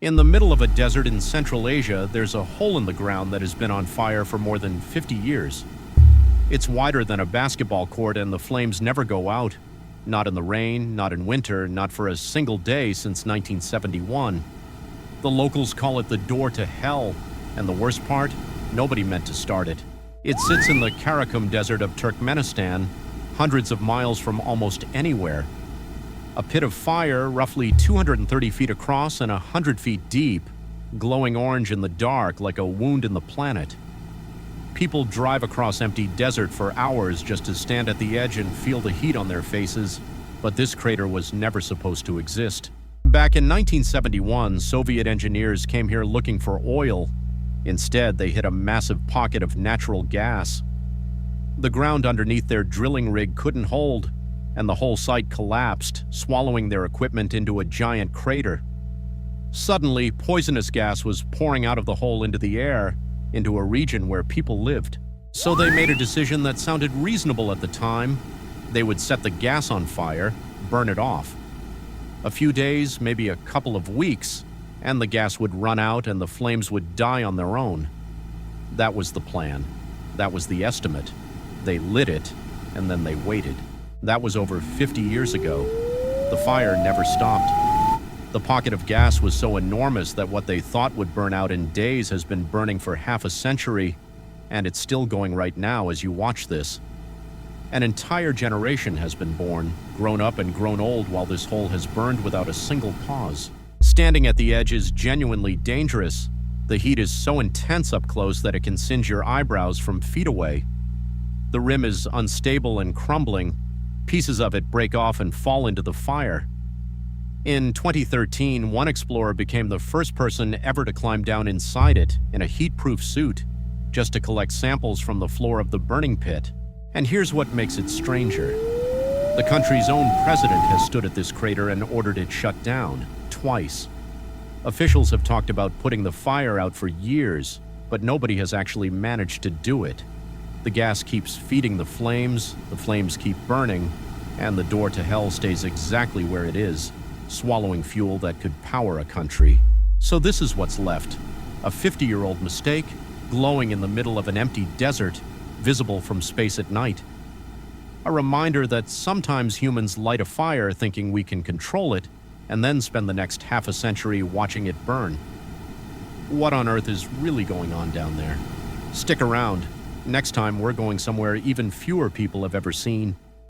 In the middle of a desert in Central Asia, there's a hole in the ground that has been on fire for more than 50 years. It's wider than a basketball court and the flames never go out. Not in the rain, not in winter, not for a single day since 1971. The locals call it the door to hell, and the worst part, nobody meant to start it. It sits in the Karakum Desert of Turkmenistan, hundreds of miles from almost anywhere. A pit of fire roughly 230 feet across and 100 feet deep, glowing orange in the dark like a wound in the planet. People drive across empty desert for hours just to stand at the edge and feel the heat on their faces, but this crater was never supposed to exist. Back in 1971, Soviet engineers came here looking for oil. Instead, they hit a massive pocket of natural gas. The ground underneath their drilling rig couldn't hold, and the whole site collapsed, swallowing their equipment into a giant crater. Suddenly, poisonous gas was pouring out of the hole into the air, into a region where people lived. So they made a decision that sounded reasonable at the time. They would set the gas on fire, burn it off. A few days, maybe a couple of weeks, and the gas would run out and the flames would die on their own. That was the plan. That was the estimate. They lit it, and then they waited. That was over 50 years ago. The fire never stopped. The pocket of gas was so enormous that what they thought would burn out in days has been burning for half a century, and it's still going right now as you watch this. An entire generation has been born, grown up and grown old while this hole has burned without a single pause. Standing at the edge is genuinely dangerous. The heat is so intense up close that it can singe your eyebrows from feet away. The rim is unstable and crumbling. Pieces of it break off and fall into the fire. In 2013, one explorer became the first person ever to climb down inside it in a heat-proof suit, just to collect samples from the floor of the burning pit. And here's what makes it stranger. The country's own president has stood at this crater and ordered it shut down, twice. Officials have talked about putting the fire out for years, but nobody has actually managed to do it. The gas keeps feeding the flames keep burning, and the door to hell stays exactly where it is, swallowing fuel that could power a country. So this is what's left. A 50-year-old mistake, glowing in the middle of an empty desert, visible from space at night. A reminder that sometimes humans light a fire thinking we can control it, and then spend the next half a century watching it burn. What on earth is really going on down there? Stick around. Next time, we're going somewhere even fewer people have ever seen.